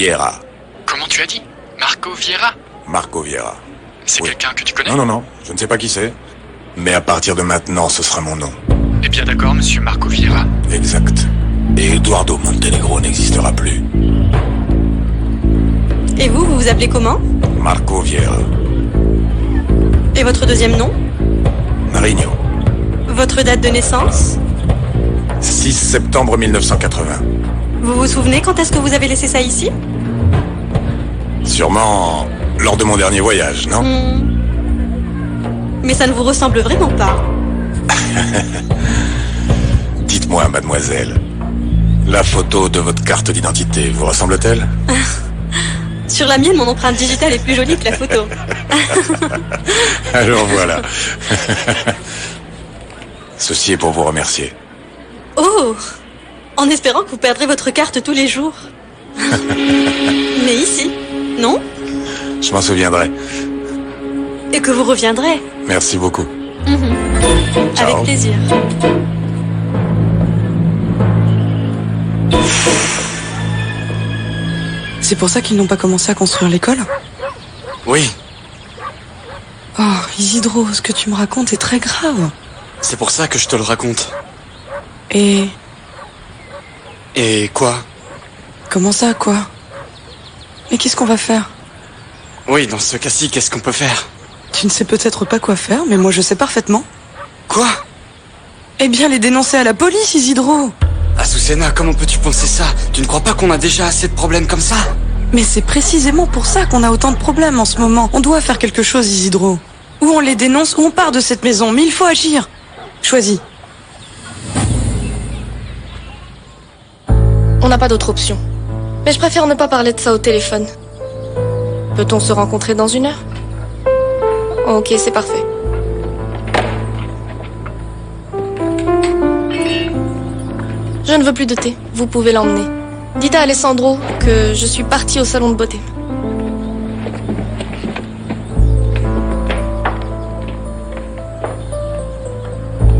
Vieira. Comment tu as dit? Marco Vieira? Marco Vieira. C'est Oui. quelqu'un que tu connais? Non, je ne sais pas qui c'est. Mais à partir de maintenant, ce sera mon nom. Eh bien d'accord, monsieur Marco Vieira. Exact. Et Eduardo Montenegro n'existera plus. Et vous vous appelez comment? Marco Vieira. Et votre deuxième nom? Marigno. Votre date de naissance? 6 septembre 1980. Vous vous souvenez quand est-ce que vous avez laissé ça ici? Sûrement lors de mon dernier voyage, non? Mais ça ne vous ressemble vraiment pas. Dites-moi, mademoiselle, la photo de votre carte d'identité vous ressemble-t-elle? Sur la mienne, mon empreinte digitale est plus jolie que la photo. Alors voilà. Ceci est pour vous remercier. Oh! En espérant que vous perdrez votre carte tous les jours. Mais ici, non? Je m'en souviendrai. Et que vous reviendrez. Merci beaucoup. Ciao. Avec plaisir. C'est pour ça qu'ils n'ont pas commencé à construire l'école? Oui, Oh, Isidro, ce que tu me racontes est très grave. c'est pour ça que je te le raconte. Et Et quoi? comment ça, quoi? Mais qu'est-ce qu'on va faire? Oui, dans ce cas-ci, qu'est-ce qu'on peut faire? Tu ne sais peut-être pas quoi faire, mais moi je sais parfaitement. Quoi? Eh bien, les dénoncer à la police, Isidro! Azucena, comment peux-tu penser ça? Tu ne crois pas qu'on a déjà assez de problèmes comme ça? Mais c'est précisément pour ça qu'on a autant de problèmes en ce moment. On doit faire quelque chose, Isidro. Ou on les dénonce, ou on part de cette maison, mais il faut agir. Choisis. On n'a pas d'autre option. Mais je préfère ne pas parler de ça au téléphone. Peut-on se rencontrer dans 1 heure? Ok, c'est parfait. Je ne veux plus de thé. Vous pouvez l'emmener. Dites à Alessandro que je suis partie au salon de beauté.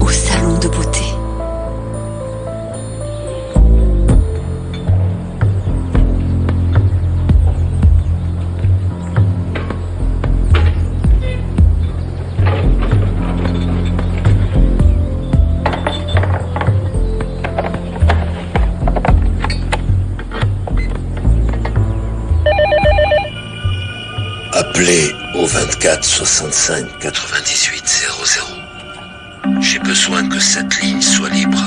Au salon de beauté. Appelez au 24 65 98 00. J'ai besoin que cette ligne soit libre.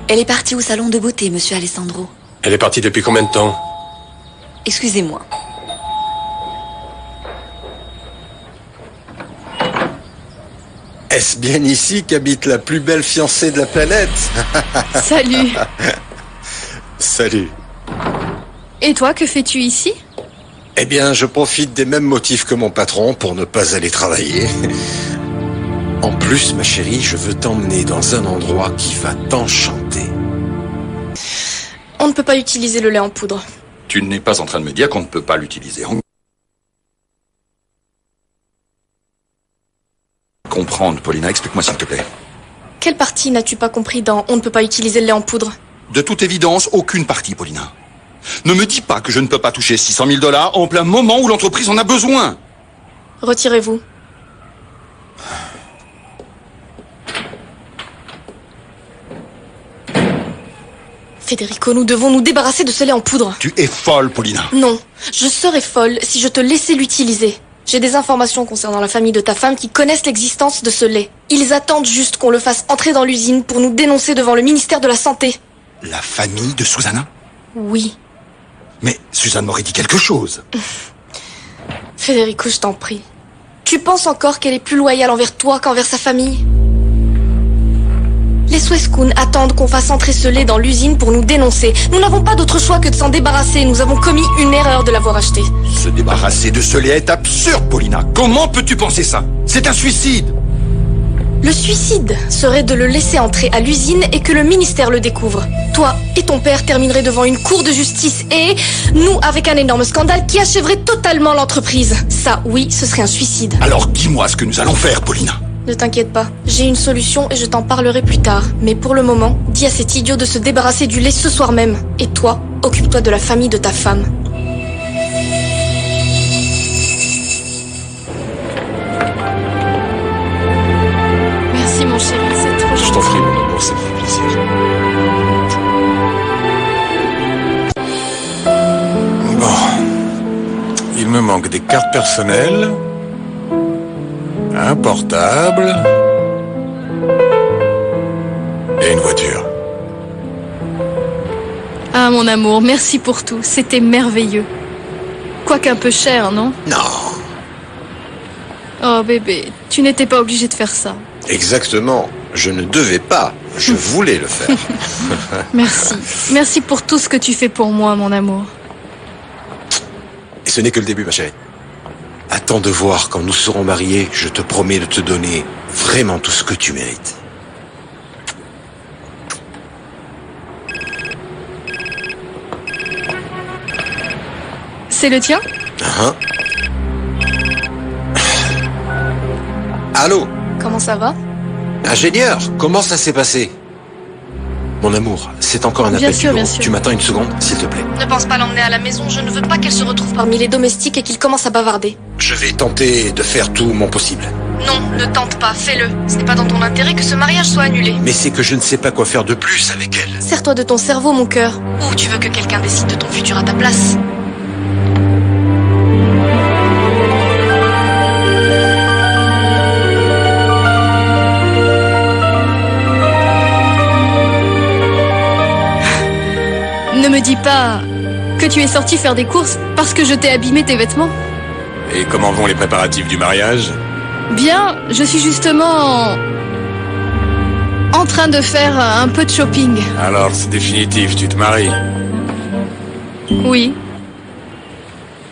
Elle est partie au salon de beauté, monsieur Alessandro. Elle est partie depuis combien de temps? Excusez-moi. Est-ce bien ici qu'habite la plus belle fiancée de la planète? Salut. Salut. Et toi, que fais-tu ici? Eh bien, je profite des mêmes motifs que mon patron pour ne pas aller travailler. En plus, ma chérie, je veux t'emmener dans un endroit qui va t'enchanter. On ne peut pas utiliser le lait en poudre. Tu n'es pas en train de me dire qu'on ne peut pas l'utiliser. Comprendre, Paulina, explique-moi s'il te plaît. Quelle partie n'as-tu pas compris dans on ne peut pas utiliser le lait en poudre? De toute évidence, aucune partie, Paulina. Ne me dis pas que je ne peux pas toucher 600 000 $ en plein moment où l'entreprise en a besoin. Retirez-vous. Federico, nous devons nous débarrasser de ce lait en poudre. Tu es folle, Paulina. Non, je serais folle si je te laissais l'utiliser. J'ai des informations concernant la famille de ta femme qui connaissent l'existence de ce lait. Ils attendent juste qu'on le fasse entrer dans l'usine pour nous dénoncer devant le ministère de la Santé. La famille de Susanna? Oui. Mais Suzanne m'aurait dit quelque chose. Federico, je t'en prie. Tu penses encore qu'elle est plus loyale envers toi qu'envers sa famille? Les Suescun attendent qu'on fasse entrer ce lait dans l'usine pour nous dénoncer. Nous n'avons pas d'autre choix que de s'en débarrasser. Nous avons commis une erreur de l'avoir acheté. Se débarrasser de ce lait est absurde, Paulina. Comment peux-tu penser ça? C'est un suicide. Le suicide serait de le laisser entrer à l'usine et que le ministère le découvre. Toi et ton père termineraient devant une cour de justice et nous avec un énorme scandale qui achèverait totalement l'entreprise. Ça, oui, ce serait un suicide. Alors dis-moi ce que nous allons faire, Paulina. Ne t'inquiète pas, j'ai une solution et je t'en parlerai plus tard. Mais pour le moment, dis à cet idiot de se débarrasser du lait ce soir même. Et toi, occupe-toi de la famille de ta femme. Merci mon chéri, c'est trop gentil. Je t'en prie, mon amour, ça me fait plaisir. Bon. Il me manque des cartes personnelles, un portable et une voiture. Ah mon amour, merci pour tout, c'était merveilleux. Quoique un peu cher, non? Non. Oh bébé, tu n'étais pas obligé de faire ça. Exactement. Je ne devais pas. Je voulais le faire. Merci. Merci pour tout ce que tu fais pour moi, mon amour. Et ce n'est que le début, ma chérie. Attends de voir quand nous serons mariés. Je te promets de te donner vraiment tout ce que tu mérites. C'est le tien? Hein? Allô? Comment ça va? Ingénieur, comment ça s'est passé? Mon amour, c'est encore un Bien appel sûr, du bien bureau. sûr. Tu m'attends une seconde, s'il te plaît. Ne pense pas l'emmener à la maison, je ne veux pas qu'elle se retrouve parmi les domestiques et qu'il commence à bavarder. Je vais tenter de faire tout mon possible. Non, ne tente pas, fais-le. Ce n'est pas dans ton intérêt que ce mariage soit annulé. Mais c'est que je ne sais pas quoi faire de plus avec elle. Sers-toi de ton cerveau, mon cœur. Ou tu veux que quelqu'un décide de ton futur à ta place? Ne me dis pas que tu es sorti faire des courses parce que je t'ai abîmé tes vêtements. Et comment vont les préparatifs du mariage? Bien, je suis justement en train de faire un peu de shopping. Alors c'est définitif, tu te maries. Oui.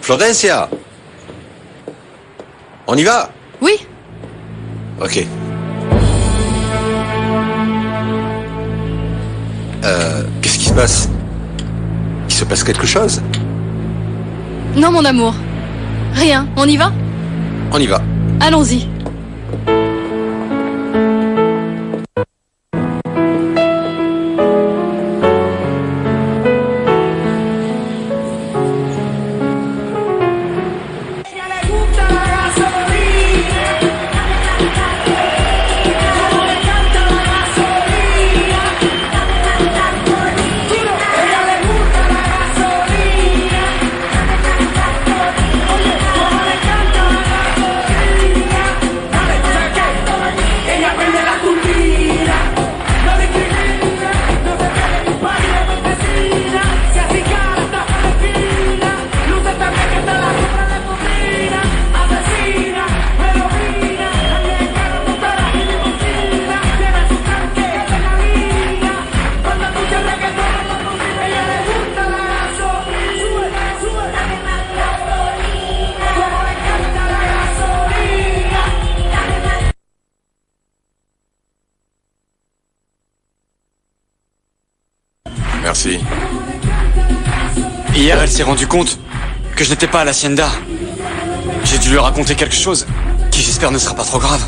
Florencia! On y va? Oui. Ok. Qu'est-ce qui se passe? Il se passe quelque chose? Non, mon amour. Rien. On y va? On y va. Allons-y. Merci. Hier, elle s'est rendue compte que je n'étais pas à l'hacienda. J'ai dû lui raconter quelque chose qui, j'espère, ne sera pas trop grave.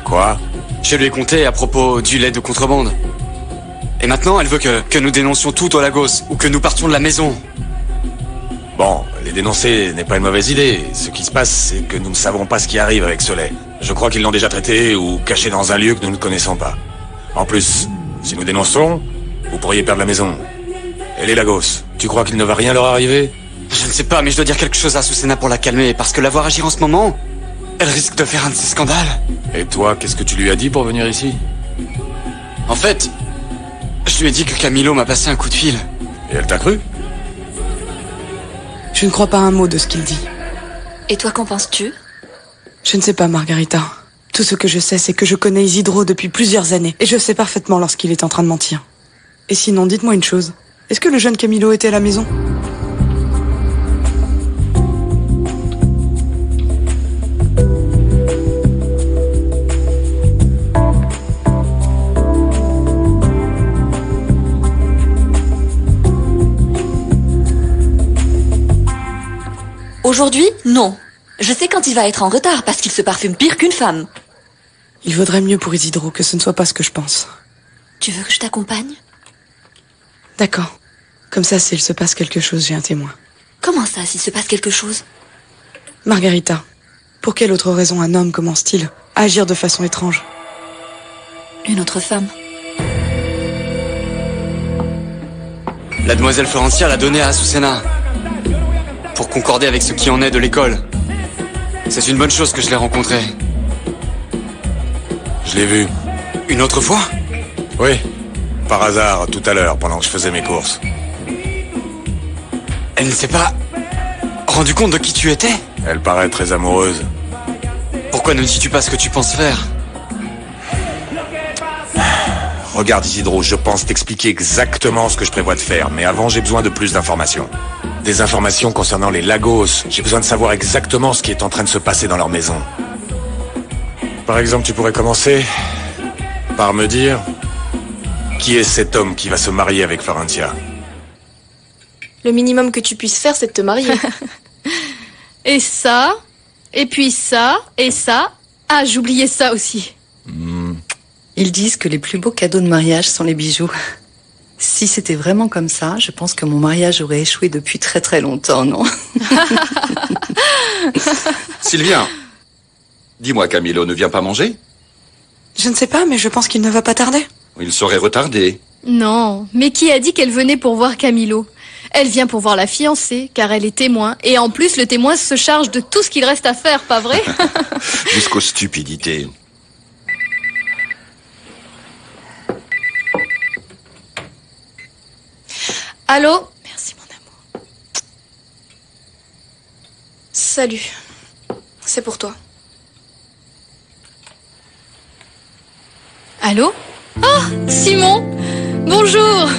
Quoi? Je lui ai conté à propos du lait de contrebande. Et maintenant, elle veut que nous dénoncions tout au Lagos ou que nous partions de la maison. Bon, les dénoncer n'est pas une mauvaise idée. Ce qui se passe, c'est que nous ne savons pas ce qui arrive avec ce lait. Je crois qu'ils l'ont déjà traité ou caché dans un lieu que nous ne connaissons pas. En plus, si nous dénonçons, vous pourriez perdre la maison. Et les Lagos, tu crois qu'il ne va rien leur arriver? Je ne sais pas, mais je dois dire quelque chose à Susena pour la calmer, parce que la voir agir en ce moment, elle risque de faire un de ces scandales. Et toi, qu'est-ce que tu lui as dit pour venir ici? En fait, je lui ai dit que Camilo m'a passé un coup de fil. Et elle t'a cru? Je ne crois pas un mot de ce qu'il dit. Et toi, qu'en penses-tu? Je ne sais pas, Margarita. Tout ce que je sais, c'est que je connais Isidro depuis plusieurs années, et je sais parfaitement lorsqu'il est en train de mentir. Et sinon, dites-moi une chose. Est-ce que le jeune Camilo était à la maison? Aujourd'hui, non. Je sais quand il va être en retard parce qu'il se parfume pire qu'une femme. Il vaudrait mieux pour Isidro que ce ne soit pas ce que je pense. Tu veux que je t'accompagne? D'accord. Comme ça, s'il se passe quelque chose, j'ai un témoin. Comment ça, s'il se passe quelque chose? Margarita, pour quelle autre raison un homme commence-t-il à agir de façon étrange? Une autre femme. La demoiselle Florencia l'a donné à Azucena. Pour concorder avec ce qui en est de l'école. C'est une bonne chose que je l'ai rencontrée. Je l'ai vu. Une autre fois? Oui. Par hasard, tout à l'heure, pendant que je faisais mes courses. Elle ne s'est pas rendu compte de qui tu étais? Elle paraît très amoureuse. Pourquoi ne dis-tu pas ce que tu penses faire? Regarde Isidro, je pense t'expliquer exactement ce que je prévois de faire, mais avant j'ai besoin de plus d'informations. Des informations concernant les Lagos. J'ai besoin de savoir exactement ce qui est en train de se passer dans leur maison. Par exemple, tu pourrais commencer par me dire qui est cet homme qui va se marier avec Florencia. Le minimum que tu puisses faire, c'est de te marier. Et ça, et puis ça, et ça. Ah, j'oubliais ça aussi. Ils disent que les plus beaux cadeaux de mariage sont les bijoux. Si c'était vraiment comme ça, je pense que mon mariage aurait échoué depuis très très longtemps, non? Sylvien, dis-moi, Camilo ne vient pas manger? Je ne sais pas, mais je pense qu'il ne va pas tarder. Il serait retardé. Non, mais qui a dit qu'elle venait pour voir Camilo? Elle vient pour voir la fiancée, car elle est témoin. Et en plus, le témoin se charge de tout ce qu'il reste à faire, pas vrai? Jusqu'aux stupidités. Allô? Merci, mon amour. Salut. C'est pour toi. Allô? Oh, Simon! Bonjour!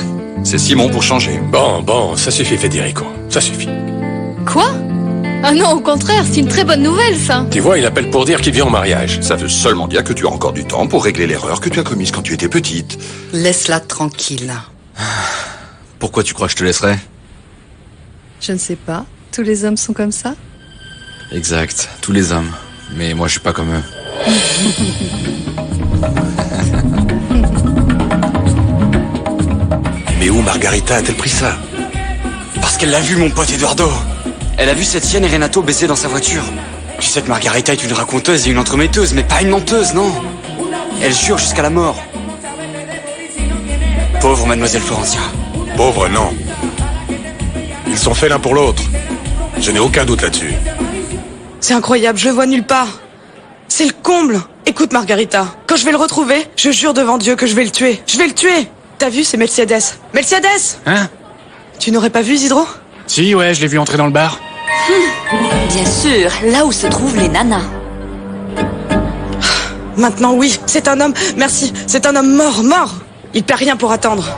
C'est Simon pour changer. Bon, ça suffit, Federico. Ça suffit. Quoi? Ah non, au contraire, c'est une très bonne nouvelle, ça. Tu vois, il appelle pour dire qu'il vient au mariage. Ça veut seulement dire que tu as encore du temps pour régler l'erreur que tu as commise quand tu étais petite. Laisse-la tranquille. Pourquoi tu crois que je te laisserai? Je ne sais pas. Tous les hommes sont comme ça? Exact, tous les hommes. Mais moi, je suis pas comme eux. Mais où Margarita a-t-elle pris ça? Parce qu'elle l'a vu, mon pote Eduardo. Elle a vu Setien et Renato baiser dans sa voiture. Tu sais que Margarita est une raconteuse et une entremetteuse, mais pas une menteuse, non. Elle jure jusqu'à la mort. Pauvre mademoiselle Florencia. Pauvre, non. Ils sont faits l'un pour l'autre. Je n'ai aucun doute là-dessus. C'est incroyable, je le vois nulle part. C'est le comble. Écoute, Margarita, quand je vais le retrouver, je jure devant Dieu que je vais le tuer. Je vais le tuer. T'as vu, c'est Mercedes. Mercedes! Hein? Tu n'aurais pas vu Isidro? Si, ouais, je l'ai vu entrer dans le bar. Bien sûr, là où se trouvent les nanas. Maintenant, oui, c'est un homme. Merci, c'est un homme mort. Il perd rien pour attendre.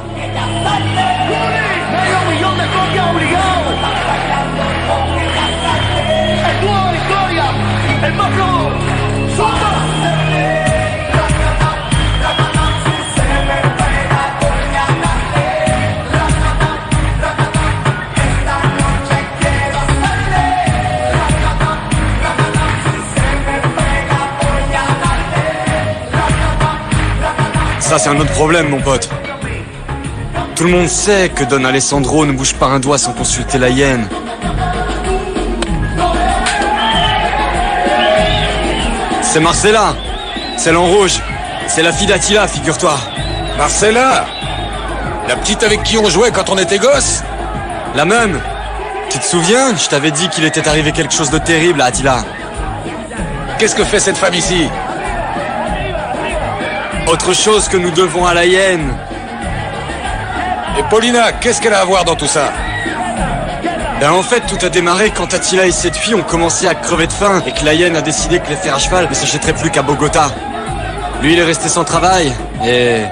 Ça, c'est un autre problème, mon pote. Tout le monde sait que Don Alessandro ne bouge pas un doigt sans consulter la hyène. C'est Marcella, celle en rouge. C'est la fille d'Attila, figure-toi. Marcella? La petite avec qui on jouait quand on était gosse? La même. Tu te souviens? Je t'avais dit qu'il était arrivé quelque chose de terrible à Attila. Qu'est-ce que fait cette femme ici? Autre chose que nous devons à la hyène. Et Paulina, qu'est-ce qu'elle a à voir dans tout ça? Ben en fait, tout a démarré quand Attila et cette fille ont commencé à crever de faim et que la hyène a décidé que les fers à cheval ne s'achèteraient plus qu'à Bogota. Lui, il est resté sans travail et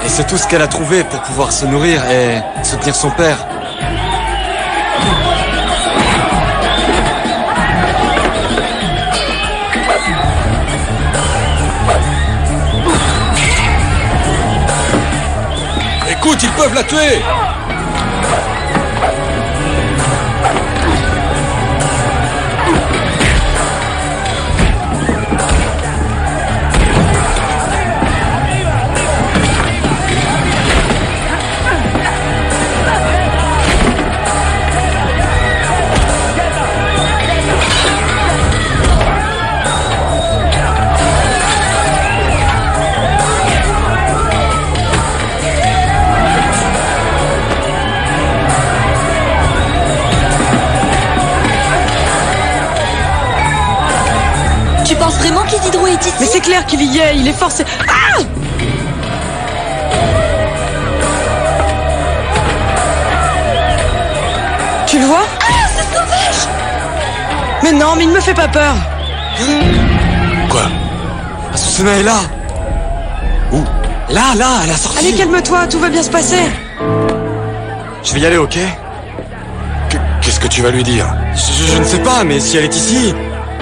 c'est tout ce qu'elle a trouvé pour pouvoir se nourrir et soutenir son père. Écoute, ils peuvent la tuer! Tu penses vraiment qu'Isidro est ici? Mais c'est clair qu'il y est, il est forcé... Ah! Tu le vois? Ah, c'est sauvage! Mais non, mais il me fait pas peur. Quoi? Azucena est là. Où? Là, elle a sorti. Allez, calme-toi, tout va bien se passer. Je vais y aller, ok? Qu'est-ce que tu vas lui dire? Je ne sais pas, mais si elle est ici,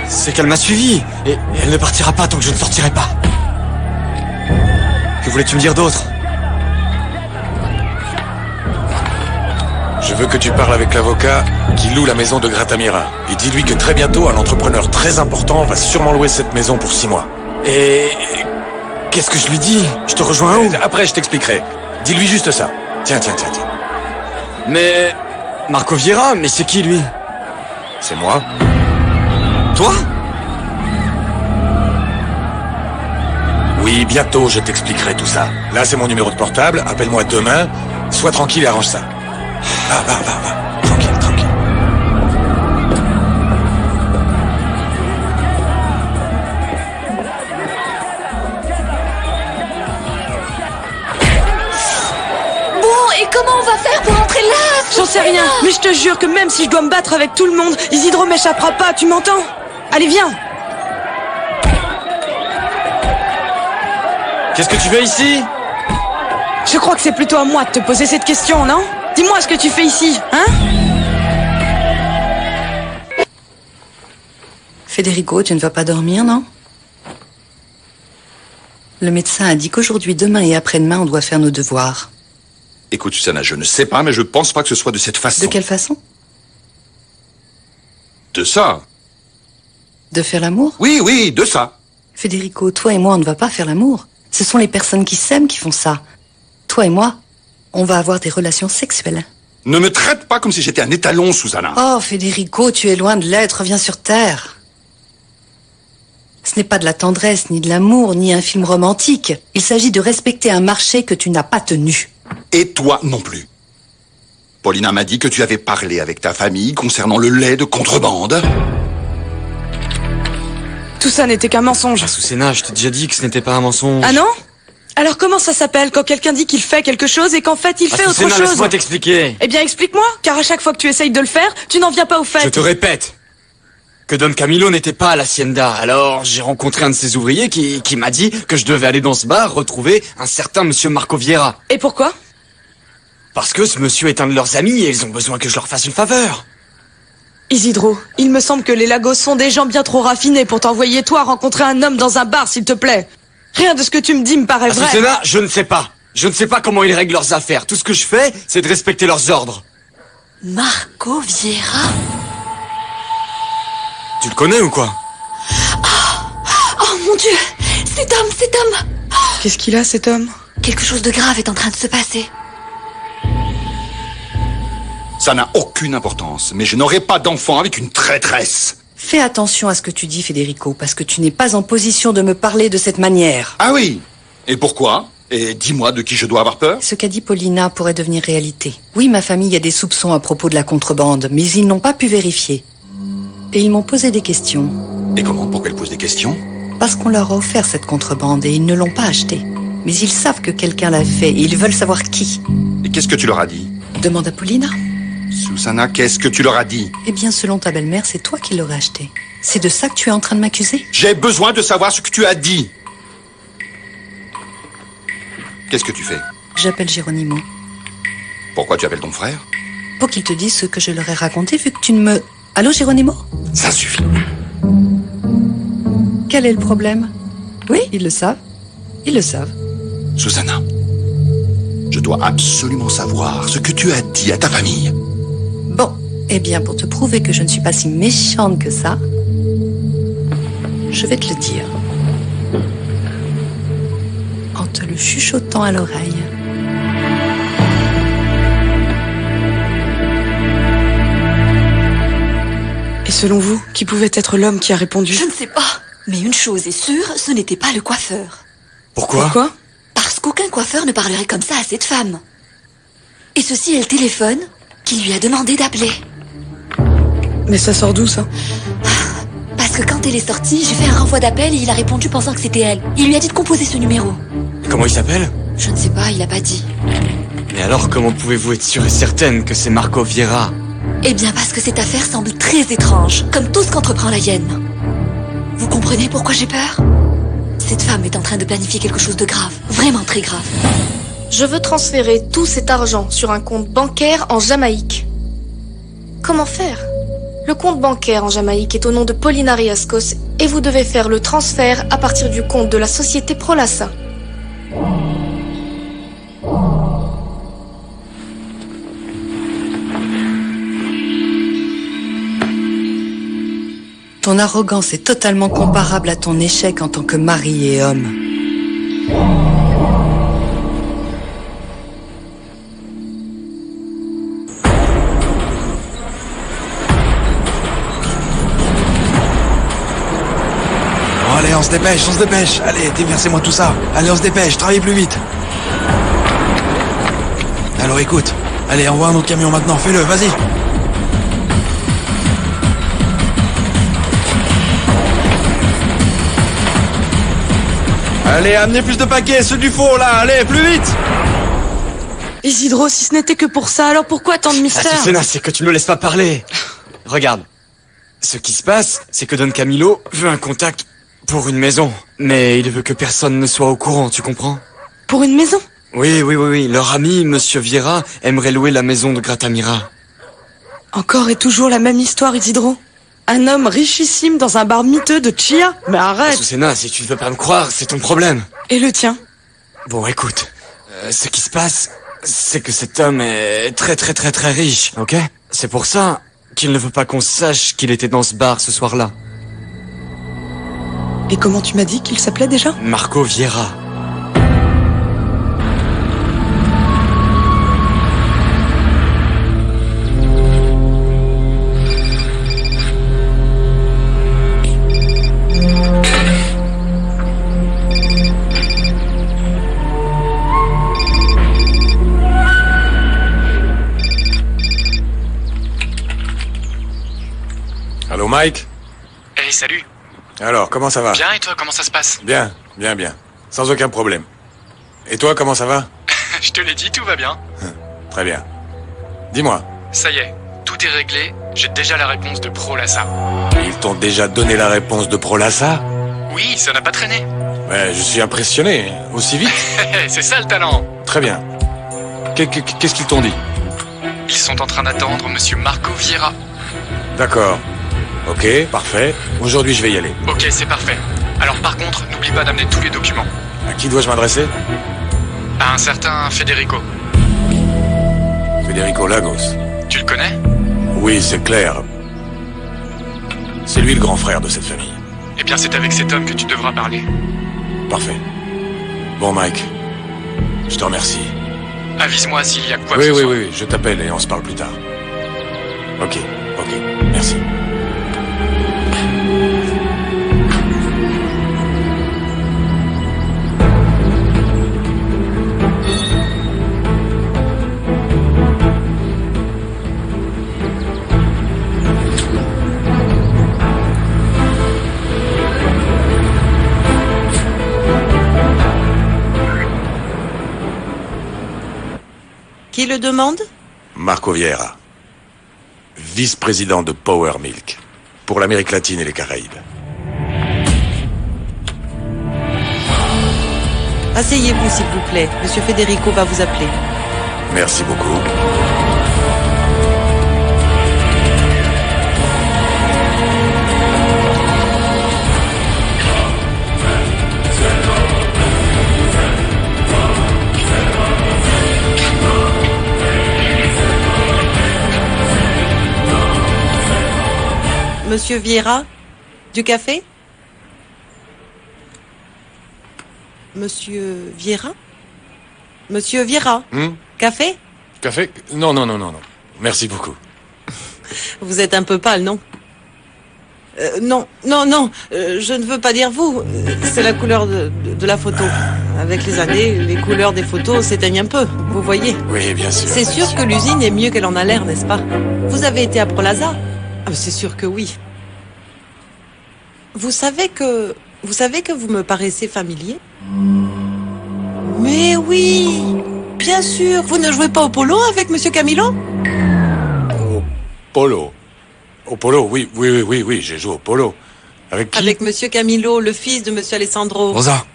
c'est qu'elle m'a suivi. Et elle ne partira pas tant que je ne sortirai pas. Que voulais-tu me dire d'autre? Je veux que tu parles avec l'avocat qui loue la maison de Gratamira. Et dis-lui que très bientôt, un entrepreneur très important va sûrement louer cette maison pour 6 mois. Et... qu'est-ce que je lui dis? Je te rejoins où? Après, je t'expliquerai. Dis-lui juste ça. Tiens. Mais... Marco Vieira, mais c'est qui, lui? C'est moi. Toi? Oui, bientôt, je t'expliquerai tout ça. Là, c'est mon numéro de portable. Appelle-moi demain. Sois tranquille et arrange ça. Va. Tranquille. Bon, et comment on va faire pour entrer là? J'en sais rien, mais je te jure que même si je dois me battre avec tout le monde, Isidro m'échappera pas, tu m'entends? Allez, viens! Qu'est-ce que tu fais ici? Je crois que c'est plutôt à moi de te poser cette question, non? Dis-moi ce que tu fais ici, hein? Federico, tu ne vas pas dormir, non? Le médecin a dit qu'aujourd'hui, demain et après-demain, on doit faire nos devoirs. Écoute, Susanna, je ne sais pas, mais je pense pas que ce soit de cette façon. De quelle façon? De ça. De faire l'amour? Oui, de ça. Federico, toi et moi, on ne va pas faire l'amour. Ce sont les personnes qui s'aiment qui font ça. Toi et moi, on va avoir des relations sexuelles. Ne me traite pas comme si j'étais un étalon, Susanna. Oh, Federico, tu es loin de l'être, reviens sur Terre. Ce n'est pas de la tendresse, ni de l'amour, ni un film romantique. Il s'agit de respecter un marché que tu n'as pas tenu. Et toi non plus. Paulina m'a dit que tu avais parlé avec ta famille concernant le lait de contrebande. Tout ça n'était qu'un mensonge. Azucena, je t'ai déjà dit que ce n'était pas un mensonge. Ah non? Alors comment ça s'appelle quand quelqu'un dit qu'il fait quelque chose et qu'en fait il fait autre Azucena, chose? laisse-moi t'expliquer. Eh bien explique-moi, car à chaque fois que tu essayes de le faire, tu n'en viens pas au fait. Je te répète que Don Camilo n'était pas à l'hacienda. Alors j'ai rencontré un de ses ouvriers qui m'a dit que je devais aller dans ce bar retrouver un certain monsieur Marco Vieira. Et pourquoi? Parce que ce monsieur est un de leurs amis et ils ont besoin que je leur fasse une faveur. Isidro, il me semble que les Lagos sont des gens bien trop raffinés pour t'envoyer toi rencontrer un homme dans un bar, s'il te plaît. Rien de ce que tu me dis me paraît vrai. Azucena, je ne sais pas. Je ne sais pas comment ils règlent leurs affaires. Tout ce que je fais, c'est de respecter leurs ordres. Marco Vieira? Tu le connais ou quoi? Oh mon Dieu! Cet homme! Qu'est-ce qu'il a, cet homme? Quelque chose de grave est en train de se passer. Ça n'a aucune importance, mais je n'aurai pas d'enfant avec une traîtresse. Fais attention à ce que tu dis, Federico, parce que tu n'es pas en position de me parler de cette manière. Ah oui? Et pourquoi? Et dis-moi de qui je dois avoir peur? Ce qu'a dit Paulina pourrait devenir réalité. Oui, ma famille a des soupçons à propos de la contrebande, mais ils n'ont pas pu vérifier. Et ils m'ont posé des questions. Et comment? Pourquoi elle pose des questions? Parce qu'on leur a offert cette contrebande et ils ne l'ont pas achetée. Mais ils savent que quelqu'un l'a fait et ils veulent savoir qui. Et qu'est-ce que tu leur as dit? Demande à Paulina. Susanna, qu'est-ce que tu leur as dit? Eh bien, selon ta belle-mère, c'est toi qui l'aurais acheté. C'est de ça que tu es en train de m'accuser? J'ai besoin de savoir ce que tu as dit. Qu'est-ce que tu fais? J'appelle Geronimo. Pourquoi tu appelles ton frère? Pour qu'il te dise ce que je leur ai raconté, vu que tu ne me... Allô, Geronimo? Ça suffit. Quel est le problème? Oui, ils le savent. Ils le savent. Susanna, je dois absolument savoir ce que tu as dit à ta famille. Bon, eh bien, pour te prouver que je ne suis pas si méchante que ça, je vais te le dire. En te le chuchotant à l'oreille. Et selon vous, qui pouvait être l'homme qui a répondu? Je ne sais pas. Mais une chose est sûre, ce n'était pas le coiffeur. Pourquoi? Parce qu'aucun coiffeur ne parlerait comme ça à cette femme. Et ceci est le téléphone qui lui a demandé d'appeler. Mais ça sort d'où, ça? Parce que quand elle est sortie, j'ai fait un renvoi d'appel et il a répondu pensant que c'était elle. Il lui a dit de composer ce numéro. Comment il s'appelle? Je ne sais pas, il a pas dit. Mais alors, comment pouvez-vous être sûre et certaine que c'est Marco Vieira? Eh bien parce que cette affaire semble très étrange, comme tout ce qu'entreprend la hyène. Vous comprenez pourquoi j'ai peur? Cette femme est en train de planifier quelque chose de grave, vraiment très grave. Je veux transférer tout cet argent sur un compte bancaire en Jamaïque. Comment faire? Le compte bancaire en Jamaïque est au nom de Paulina Riascos et vous devez faire le transfert à partir du compte de la société Prolassa. Ton arrogance est totalement comparable à ton échec en tant que mari et homme. Bon, allez, on se dépêche, on se dépêche. Allez, déversez-moi tout ça. Allez, on se dépêche, travaillez plus vite. Alors écoute, allez, envoie un autre camion maintenant, fais-le, vas-y. Allez, amenez plus de paquets, ceux du four là, allez, plus vite! Isidro, si ce n'était que pour ça, alors pourquoi tant de mystère? Azucena, c'est que tu ne me laisses pas parler. Regarde. Ce qui se passe, c'est que Don Camilo veut un contact pour une maison. Mais il veut que personne ne soit au courant, tu comprends? Pour une maison? Oui. Leur ami, Monsieur Vieira, aimerait louer la maison de Gratamira. Encore et toujours la même histoire, Isidro. Un homme richissime dans un bar miteux de Chia? Mais arrête! Azucena, si tu ne veux pas me croire, c'est ton problème. Et le tien? Bon, écoute. Ce qui se passe, c'est que cet homme est très riche, ok? C'est pour ça qu'il ne veut pas qu'on sache qu'il était dans ce bar ce soir-là. Et comment tu m'as dit qu'il s'appelait déjà? Marco Vieira. Allô, Mike? Hey, salut. Alors, comment ça va? Bien, et toi, comment ça se passe? Bien. Sans aucun problème. Et toi, comment ça va? Je te l'ai dit, tout va bien. Très bien. Dis-moi, Ça y est, tout est réglé. J'ai déjà la réponse de Prolassa. ils t'ont déjà donné la réponse de Prolassa? Oui, ça n'a pas traîné. Ouais, je suis impressionné. Aussi vite? C'est ça le talent. Très bien. Qu'est-ce qu'ils t'ont dit? Ils sont en train d'attendre Monsieur Marco Vieira. D'accord. Ok, parfait. Aujourd'hui, je vais y aller. Ok, c'est parfait. Alors par contre, n'oublie pas d'amener tous les documents. À qui dois-je m'adresser? À un certain Federico. Federico Lagos. Tu le connais? Oui, c'est clair. C'est lui le grand frère de cette famille. Eh bien, c'est avec cet homme que tu devras parler. Parfait. Bon, Mike. Je te remercie. Avise-moi s'il y a quoi que ce soit. Oui, je t'appelle et on se parle plus tard. Ok, merci. Qui le demande? Marco Vieira, vice-président de Power Milk, pour l'Amérique latine et les Caraïbes. Asseyez-vous, s'il vous plaît. Monsieur Federico va vous appeler. Merci beaucoup. Monsieur Vieira, du café? Monsieur Vieira? Monsieur Vieira? Café? Café? Non, non, non, non, non. Merci beaucoup. Vous êtes un peu pâle, non? Non, non, non, je ne veux pas dire vous. C'est la couleur de la photo. Avec les années, les couleurs des photos s'éteignent un peu, vous voyez. Oui, bien sûr. C'est sûr que l'usine est mieux qu'elle en a l'air, n'est-ce pas? Vous avez été à Prolaza? Ah, c'est sûr que oui. Vous savez que vous me paraissez familier? Mais oui, bien sûr. Vous ne jouez pas au polo avec Monsieur Camilo? Au polo? Au polo, oui, oui, oui, oui, j'ai joué au polo. Avec qui? Avec Monsieur Camilo, le fils de Monsieur Alessandro. Rosa,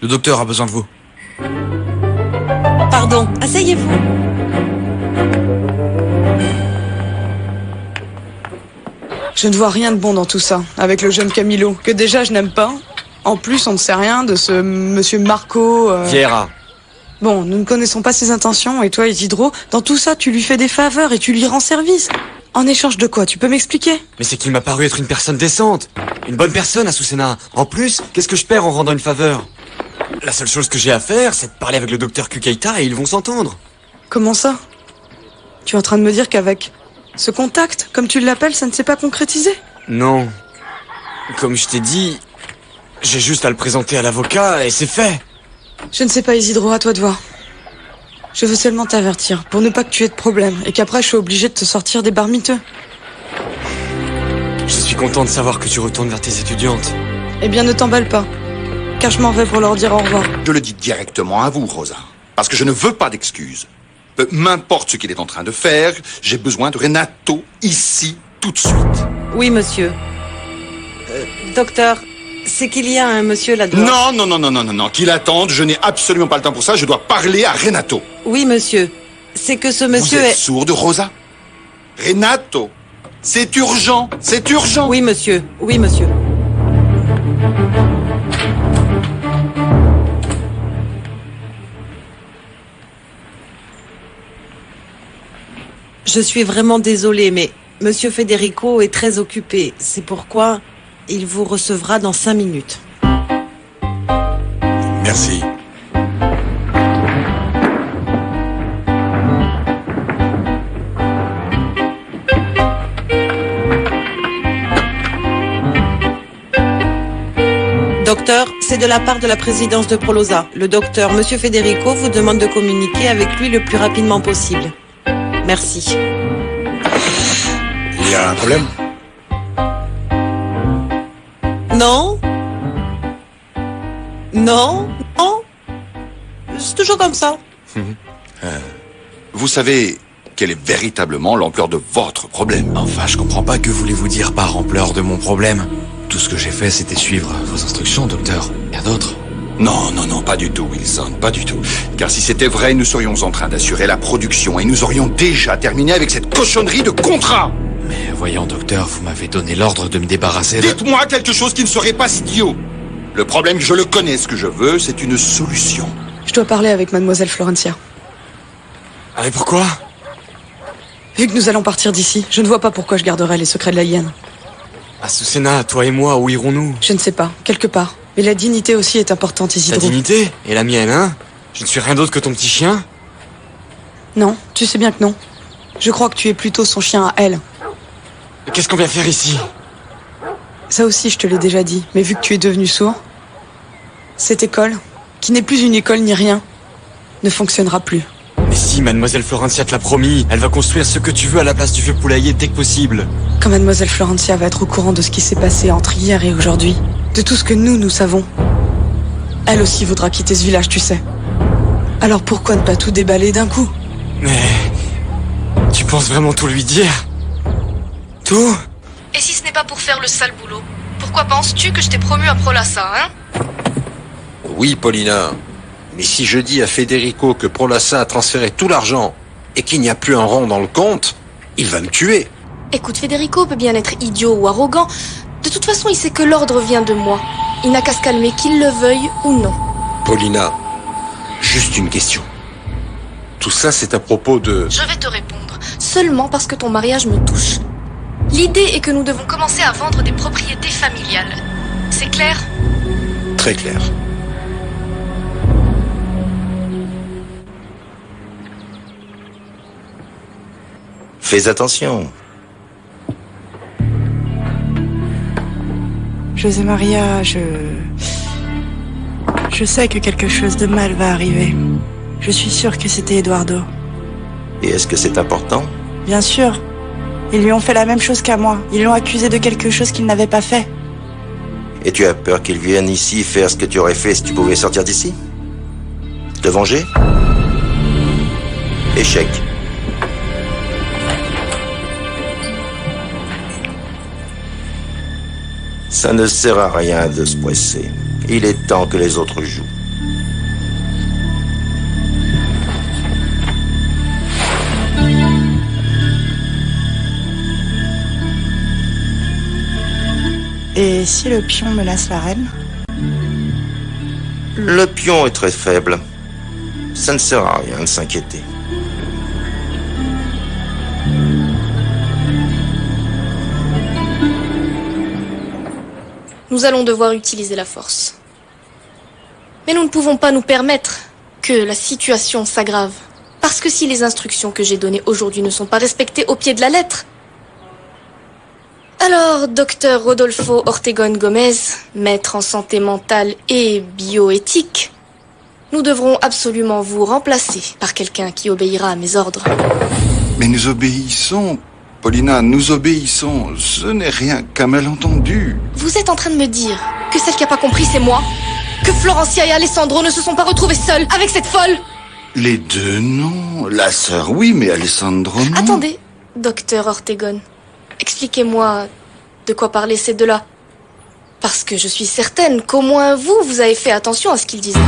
le docteur a besoin de vous. Pardon, asseyez-vous. Je ne vois rien de bon dans tout ça, avec le jeune Camilo, que déjà je n'aime pas. En plus, on ne sait rien de ce monsieur Marco... Vieira. Bon, nous ne connaissons pas ses intentions, et toi, Isidro, dans tout ça, tu lui fais des faveurs et tu lui rends service. En échange de quoi? Tu peux m'expliquer? Mais c'est qu'il m'a paru être une personne décente. Une bonne personne, Azucena. En plus, qu'est-ce que je perds en rendant une faveur? La seule chose que j'ai à faire, c'est de parler avec le docteur Kukaita et ils vont s'entendre. Comment ça? Tu es en train de me dire qu'avec ce contact, comme tu l'appelles, ça ne s'est pas concrétisé? Non. Comme je t'ai dit, j'ai juste à le présenter à l'avocat et c'est fait. Je ne sais pas, Isidro, à toi de voir. Je veux seulement t'avertir, pour ne pas que tu aies de problème, et qu'après je sois obligé de te sortir des barmiteux. Je suis content de savoir que tu retournes vers tes étudiantes. Eh bien, ne t'emballe pas, car je m'en vais pour leur dire au revoir. Je le dis directement à vous, Rosa, parce que je ne veux pas d'excuses. Peu m'importe ce qu'il est en train de faire, j'ai besoin de Renato ici, tout de suite. Oui, monsieur. Docteur, c'est qu'il y a un monsieur là-dedans. Non, non, non, non, non, non, non, qu'il attende, je n'ai absolument pas le temps pour ça, je dois parler à Renato. Oui, monsieur. C'est que ce monsieur Vous êtes sourde, Rosa? Renato, c'est urgent, c'est urgent. Oui, monsieur. Oui, monsieur. Je suis vraiment désolée, mais Monsieur Federico est très occupé. C'est pourquoi il vous recevra dans 5 minutes. Merci. Docteur, c'est de la part de la présidence de Prolaza. Le docteur Monsieur Federico vous demande de communiquer avec lui le plus rapidement possible. Merci. Il y a un problème? Non? Non? Non? C'est toujours comme ça. Vous savez quelle est véritablement l'ampleur de votre problème? Enfin, je comprends pas que voulez-vous dire par ampleur de mon problème. Tout ce que j'ai fait, c'était suivre vos instructions, docteur. Rien d'autre? Non, non, non, pas du tout, Wilson, pas du tout. Car si c'était vrai, nous serions en train d'assurer la production et nous aurions déjà terminé avec cette cochonnerie de contrat. Mais voyons, docteur, vous m'avez donné l'ordre de me débarrasser de... Dites-moi quelque chose qui ne serait pas idiot. Le problème, je le connais, ce que je veux, c'est une solution. Je dois parler avec mademoiselle Florencia. Ah, et pourquoi? Vu que nous allons partir d'ici, je ne vois pas pourquoi je garderais les secrets de la hyène. Azucena, toi et moi, où irons-nous? Je ne sais pas, quelque part. Mais la dignité aussi est importante, Isidro. Ta dignité? Et la mienne, hein? Je ne suis rien d'autre que ton petit chien? Non, tu sais bien que non. Je crois que tu es plutôt son chien à elle. Mais qu'est-ce qu'on vient faire ici? Ça aussi, je te l'ai déjà dit. Mais vu que tu es devenu sourd, cette école, qui n'est plus une école ni rien, ne fonctionnera plus. Mais si, mademoiselle Florencia te l'a promis, elle va construire ce que tu veux à la place du vieux poulailler dès que possible. Quand mademoiselle Florencia va être au courant de ce qui s'est passé entre hier et aujourd'hui, de tout ce que nous savons, elle aussi voudra quitter ce village, tu sais. Alors pourquoi ne pas tout déballer d'un coup? Mais... Tu penses vraiment tout lui dire? Tout? Et si ce n'est pas pour faire le sale boulot, pourquoi penses-tu que je t'ai promu à Prolassa, hein? Oui, Paulina. Mais si je dis à Federico que Prolassa a transféré tout l'argent et qu'il n'y a plus un rond dans le compte, il va me tuer. Écoute, Federico peut bien être idiot ou arrogant. De toute façon, il sait que l'ordre vient de moi. Il n'a qu'à se calmer, qu'il le veuille ou non. Paulina, juste une question. Tout ça, c'est à propos de... Je vais te répondre, seulement parce que ton mariage me touche. L'idée est que nous devons commencer à vendre des propriétés familiales. C'est clair? Très clair. Fais attention. José Maria, je sais que quelque chose de mal va arriver. Je suis sûre que c'était Eduardo. Et est-ce que c'est important? Bien sûr. Ils lui ont fait la même chose qu'à moi. Ils l'ont accusé de quelque chose qu'il n'avait pas fait. Et tu as peur qu'il vienne ici faire ce que tu aurais fait si tu pouvais sortir d'ici? Te venger? Échec. Ça ne sert à rien de se presser. Il est temps que les autres jouent. Et si le pion menace la reine? Le pion est très faible. Ça ne sert à rien de s'inquiéter. Nous allons devoir utiliser la force. Mais nous ne pouvons pas nous permettre que la situation s'aggrave. Parce que si les instructions que j'ai données aujourd'hui ne sont pas respectées au pied de la lettre... Alors, docteur Rodolfo Ortegon Gomez, maître en santé mentale et bioéthique, nous devrons absolument vous remplacer par quelqu'un qui obéira à mes ordres. Mais nous obéissons, Paulina, nous obéissons. Ce n'est rien qu'un malentendu. Vous êtes en train de me dire que celle qui n'a pas compris, c'est moi? Que Florencia et Alessandro ne se sont pas retrouvés seuls avec cette folle? Les deux, non. La sœur, oui, mais Alessandro, non. Attendez, docteur Ortegon. Expliquez-moi de quoi parlaient ces deux-là. Parce que je suis certaine qu'au moins vous avez fait attention à ce qu'ils disaient.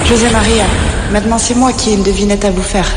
José Maria, maintenant c'est moi qui ai une devinette à vous faire.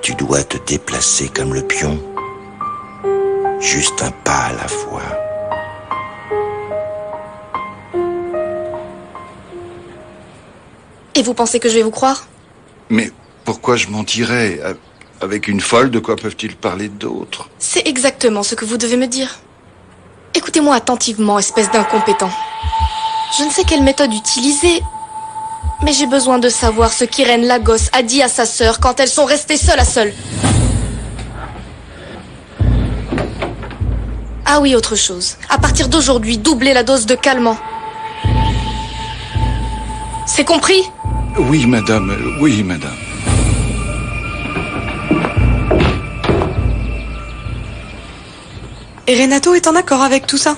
Tu dois te déplacer comme le pion. Juste un pas à la fois. Et vous pensez que je vais vous croire? Mais pourquoi je mentirais? Avec une folle, de quoi peuvent-ils parler d'autre? C'est exactement ce que vous devez me dire. Écoutez-moi attentivement, espèce d'incompétent. Je ne sais quelle méthode utiliser, mais j'ai besoin de savoir ce qu'Irène Lagos a dit à sa sœur quand elles sont restées seules à seules. Ah oui, autre chose. À partir d'aujourd'hui, doublez la dose de calmant. C'est compris? Oui, madame, oui, madame. Et Renato est en accord avec tout ça?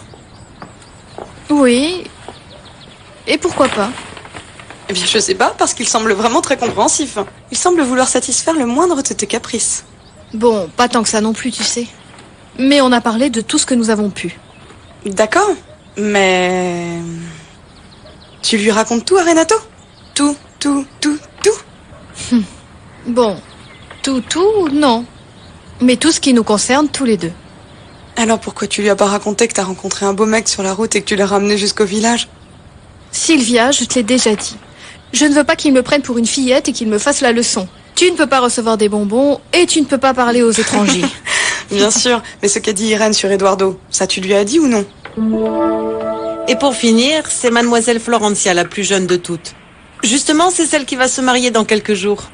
Oui. Et pourquoi pas? Eh bien, je sais pas, parce qu'il semble vraiment très compréhensif. Il semble vouloir satisfaire le moindre de tes caprices. Bon, pas tant que ça non plus, tu sais. Mais on a parlé de tout ce que nous avons pu. D'accord, mais... Tu lui racontes tout à Renato? Tout. Bon, tout, non. Mais tout ce qui nous concerne tous les deux. Alors pourquoi tu lui as pas raconté que t'as rencontré un beau mec sur la route et que tu l'as ramené jusqu'au village? Sylvia, je te l'ai déjà dit. Je ne veux pas qu'il me prenne pour une fillette et qu'il me fasse la leçon. Tu ne peux pas recevoir des bonbons et tu ne peux pas parler aux étrangers. Bien sûr, mais ce qu'a dit Irène sur Eduardo, ça tu lui as dit ou non? Et pour finir, c'est mademoiselle Florencia, la plus jeune de toutes. Justement, c'est celle qui va se marier dans quelques jours.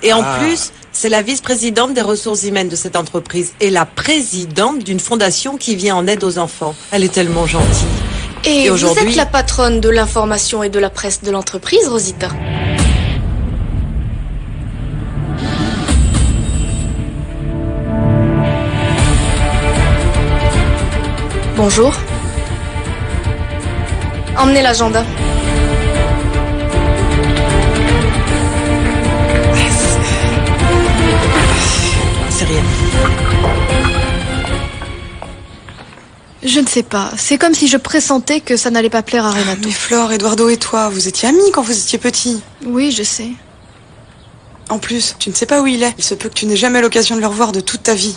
Et en plus, c'est la vice-présidente des ressources humaines de cette entreprise et la présidente d'une fondation qui vient en aide aux enfants. Elle est tellement gentille. Et vous aujourd'hui, êtes la patronne de l'information et de la presse de l'entreprise, Rosita? Bonjour. Emmenez l'agenda. c'est rien. Je ne sais pas. C'est comme si je pressentais que ça n'allait pas plaire à Renato. Mais Flore, Eduardo et toi, vous étiez amis quand vous étiez petits. Oui, je sais. En plus, tu ne sais pas où il est. Il se peut que tu n'aies jamais l'occasion de le revoir de toute ta vie.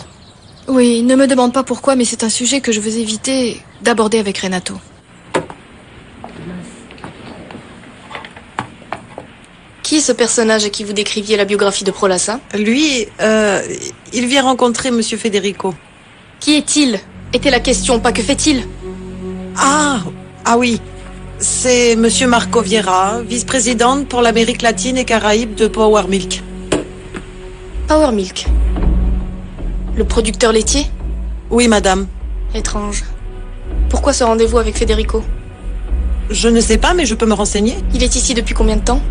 Oui, ne me demande pas pourquoi, mais c'est un sujet que je veux éviter d'aborder avec Renato. Qui est ce personnage à qui vous décriviez la biographie de Prolassa? Lui, il vient rencontrer Monsieur Federico. Qui est-il? Était la question, pas que fait-il? Ah oui. C'est Monsieur Marco Vieira, vice-présidente pour l'Amérique latine et Caraïbes de Power Milk. Power Milk. Le producteur laitier? Oui, madame. Étrange. Pourquoi ce rendez-vous avec Federico? Je ne sais pas, mais je peux me renseigner. Il est ici depuis combien de temps?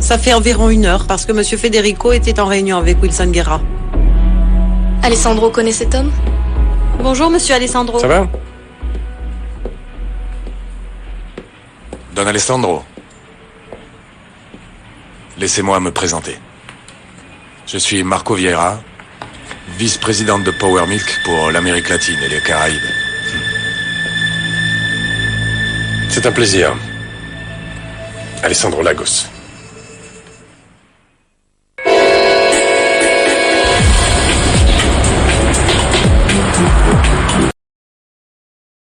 Ça fait environ 1 heure, parce que Monsieur Federico était en réunion avec Wilson Guerra. Alessandro connaît cet homme? Bonjour, monsieur Alessandro. Ça va? Don Alessandro. Laissez-moi me présenter. Je suis Marco Vieira, vice-présidente de Power Milk pour l'Amérique latine et les Caraïbes. C'est un plaisir. Alessandro Lagos.